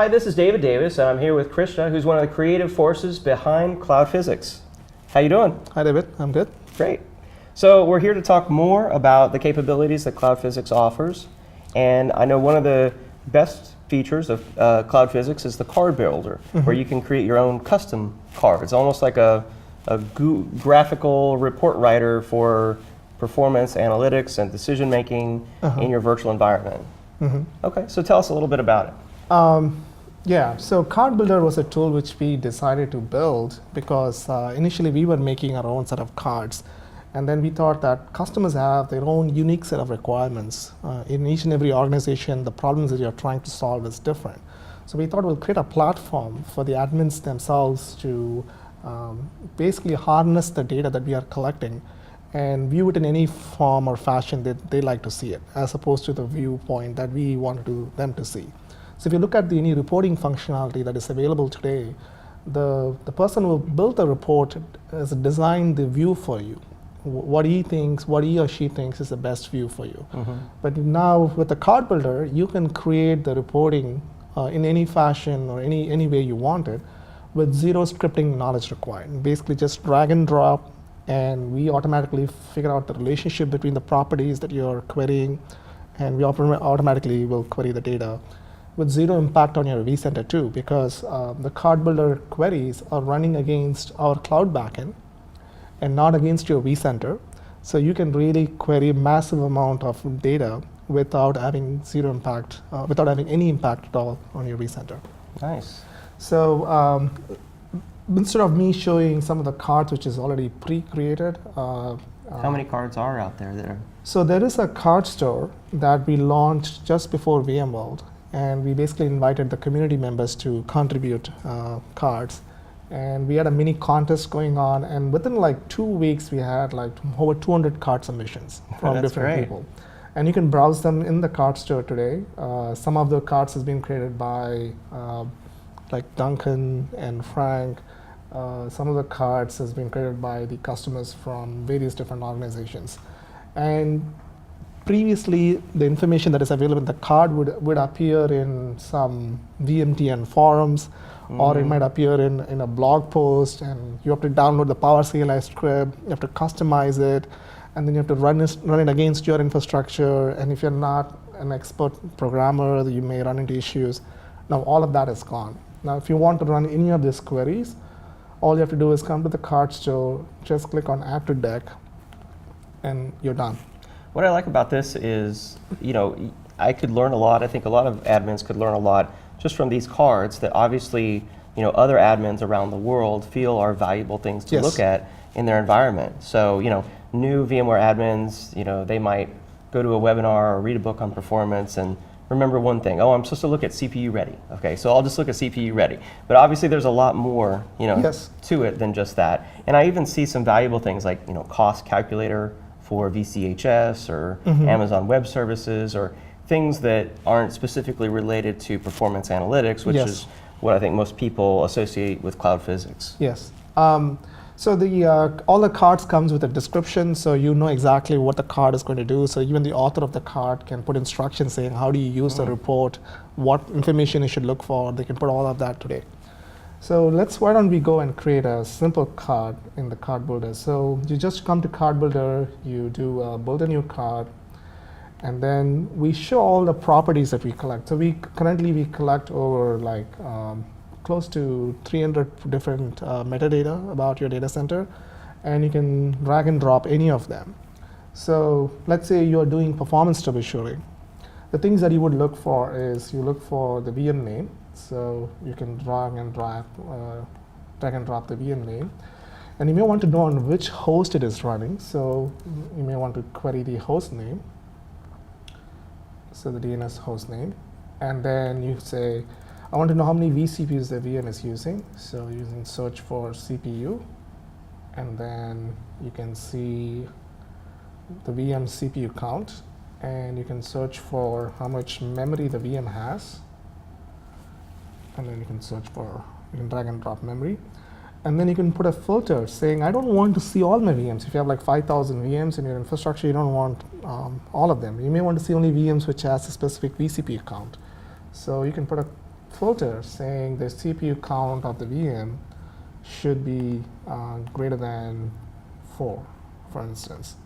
Hi, this is David Davis, and I'm here with Krishna, who's one of the creative forces behind Cloud Physics. How you doing? Hi, David. I'm good. Great. So we're here to talk more about the capabilities that Cloud Physics offers. And I know one of the best features of Cloud Physics is the card builder, where you can create your own custom cards, almost like a graphical report writer for performance analytics and decision making in your virtual environment. Okay, so tell us a little bit about it. Yeah, so Card Builder was a tool which we decided to build because initially we were making our own set of cards. And then we thought that customers have their own unique set of requirements. In each and every organization, the problems that you're trying to solve is different. So we thought we'll create a platform for the admins themselves to basically harness the data that we are collecting and view it in any form or fashion that they like to see it, as opposed to the viewpoint that we wanted them to see. So if you look at any reporting functionality that is available today, the person who built the report has designed the view for you. What he or she thinks is the best view for you. But now with the card builder, you can create the reporting in any fashion or any way you want it with zero scripting knowledge required. Basically just drag and drop, and we automatically figure out the relationship between the properties that you're querying, and we automatically will query the data with zero impact on your vCenter too, because the card builder queries are running against our cloud backend and not against your vCenter. So you can really query massive amount of data without having zero impact, without having any impact at all on your vCenter. Nice. So instead of me showing some of the cards which is already pre-created. How many cards are out there that are? So there is a card store that we launched just before VMworld, and we basically invited the community members to contribute cards. And we had a mini contest going on, and within like 2 weeks we had like over 200 card submissions from different people. And you can browse them in the card store today. Some of the cards has been created by like Duncan and Frank. Some of the cards has been created by the customers from various different organizations. And previously, the information that is available in the card would appear in some VMTN forums, or it might appear in a blog post, and you have to download the PowerCLI script, you have to customize it, and then you have to run it against your infrastructure. And if you're not an expert programmer, you may run into issues. Now all of that is gone. Now if you want to run any of these queries, all you have to do is come to the card store, just click on Add to Deck, and you're done. What I like about this is, I could learn a lot. I think a lot of admins could learn a lot just from these cards that obviously, other admins around the world feel are valuable things to look at in their environment. So, new VMware admins, they might go to a webinar or read a book on performance and remember one thing. Oh, I'm supposed to look at CPU ready. Okay, so I'll just look at CPU ready. But obviously there's a lot more, to it than just that. And I even see some valuable things like, cost calculator for VCHS or Amazon Web Services, or things that aren't specifically related to performance analytics, which is what I think most people associate with Cloud Physics. Yes. So all the cards comes with a description, so you know exactly what the card is going to do. So even the author of the card can put instructions saying how do you use the report, what information you should look for. They can put all of that today. So why don't we go and create a simple card in the card builder. So you just come to card builder, you do build a new card, and then we show all the properties that we collect. So currently we collect over like close to 300 different metadata about your data center, and you can drag and drop any of them. So let's say you're doing performance troubleshooting. The things that you would look for is you look for the VM name. So you can drag and drop the VM name. And you may want to know on which host it is running. So you may want to query the host name. So the DNS host name. And then you say, I want to know how many vCPUs the VM is using. So using search for CPU. And then you can see the VM CPU count. And you can search for how much memory the VM has. And then you can drag and drop memory. And then you can put a filter saying, I don't want to see all my VMs. If you have like 5,000 VMs in your infrastructure, you don't want all of them. You may want to see only VMs which has a specific vCPU count. So you can put a filter saying the CPU count of the VM should be greater than 4, for instance.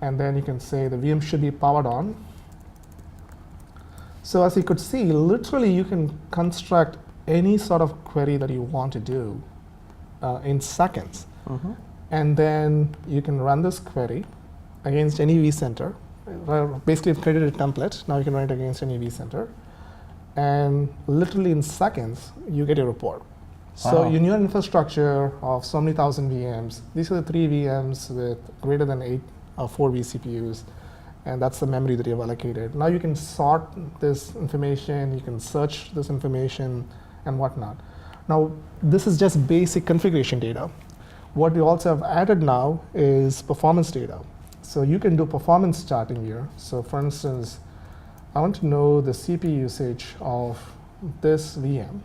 And then you can say the VM should be powered on. So as you could see, literally you can construct any sort of query that you want to do in seconds. Mm-hmm. And then you can run this query against any vCenter. Basically, you've created a template. Now you can run it against any vCenter. And literally in seconds, you get a report. So Wow. in your infrastructure of so many thousand VMs, these are the 3 VMs with greater than 4 vCPUs. And that's the memory that you've allocated. Now you can sort this information, you can search this information, and whatnot. Now, this is just basic configuration data. What we also have added now is performance data. So you can do performance charting here. So for instance, I want to know the CPU usage of this VM.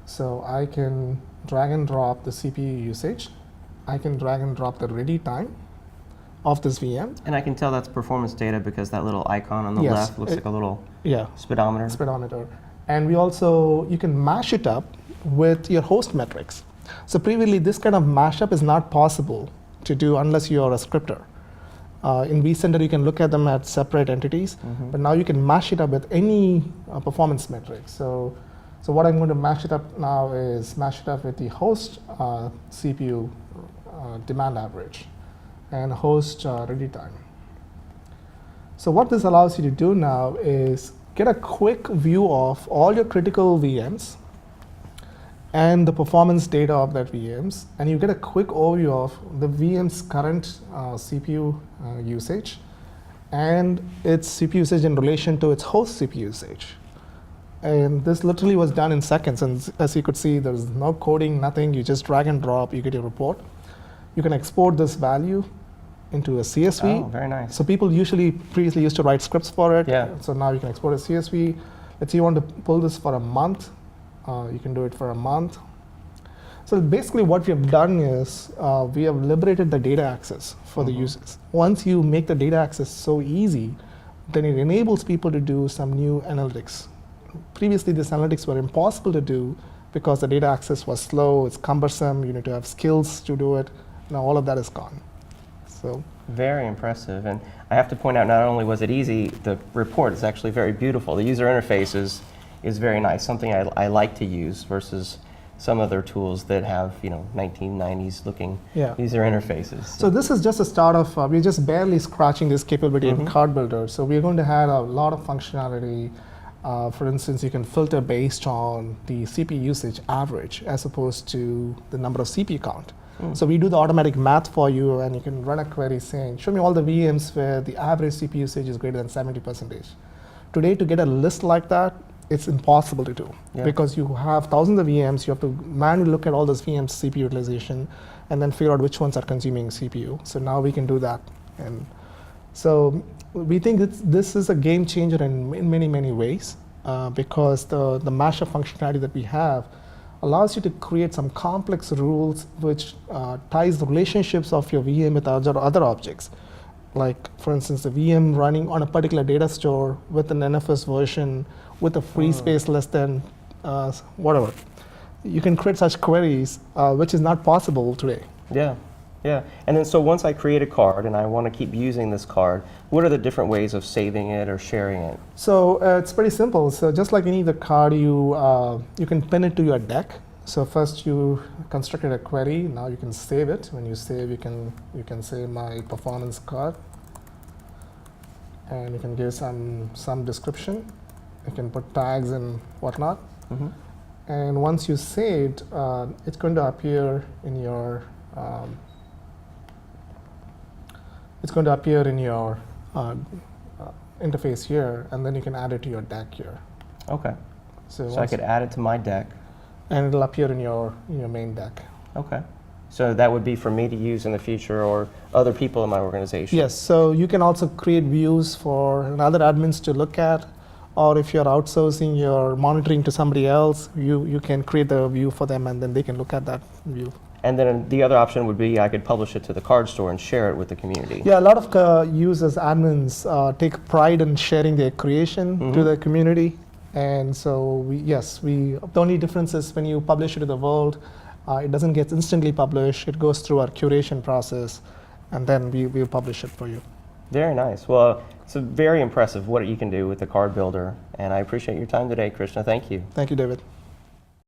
So I can drag and drop the CPU usage. I can drag and drop the ready time of this VM. And I can tell that's performance data because that little icon on the Yes, left looks like a little Yeah, speedometer. speedometer. And we also, you can mash it up with your host metrics. So previously, this kind of mashup is not possible to do unless you are a scripter. In vCenter, you can look at them as separate entities, but now you can mash it up with any performance metric. So what I'm going to mash it up now is mash it up with the host CPU demand average and host ready time. So what this allows you to do now is get a quick view of all your critical VMs and the performance data of that VMs, and you get a quick overview of the VM's current CPU usage and its CPU usage in relation to its host CPU usage. And this literally was done in seconds, and as you could see, there's no coding, nothing. You just drag and drop, you get your report. You can export this value into a CSV. Oh, very nice. So people previously used to write scripts for it. Yeah. So now you can export a CSV. Let's say you want to pull this for a month. You can do it for a month. So basically what we have done is we have liberated the data access for the users. Once you make the data access so easy, then it enables people to do some new analytics. Previously, these analytics were impossible to do because the data access was slow, it's cumbersome, you need to have skills to do it. Now all of that is gone. So Very impressive. And I have to point out, not only was it easy, the report is actually very beautiful. The user interface is very nice, something I like to use versus some other tools that have 1990s looking Yeah. user interfaces. So this is just a start of, we're just barely scratching this capability in Card Builder. So we're going to have a lot of functionality. For instance, you can filter based on the CPU usage average as opposed to the number of CPU count. So we do the automatic math for you, and you can run a query saying, show me all the VMs where the average CPU usage is greater than 70%. Today, to get a list like that, it's impossible to do because you have thousands of VMs. You have to manually look at all those VMs CPU utilization and then figure out which ones are consuming CPU. So now we can do that. And so we think this is a game changer in many, many ways because the mashup functionality that we have allows you to create some complex rules which ties the relationships of your VM with other objects. Like, for instance, the VM running on a particular data store with an NFS version with a free space less than whatever. You can create such queries, which is not possible today. Yeah, yeah. And then so once I create a card and I want to keep using this card, what are the different ways of saving it or sharing it? So it's pretty simple. So just like any other card, you can pin it to your deck. So first you constructed a query. Now you can save it. When you save, you can say my performance card, and you can give some description. You can put tags and whatnot. And once you saved, it's going to appear in your interface here, and then you can add it to your deck here. Okay. So I could add it to my deck. and it'll appear in your main deck. Okay. So that would be for me to use in the future or other people in my organization? Yes, so you can also create views for other admins to look at, or if you're outsourcing your monitoring to somebody else, you can create the view for them and then they can look at that view. And then the other option would be I could publish it to the card store and share it with the community. Yeah, a lot of users, admins, take pride in sharing their creation to the community. And so, the only difference is when you publish it to the world, it doesn't get instantly published. It goes through our curation process, and then we publish it for you. Very nice. Well, it's very impressive what you can do with the card builder, and I appreciate your time today, Krishna. Thank you. Thank you, David.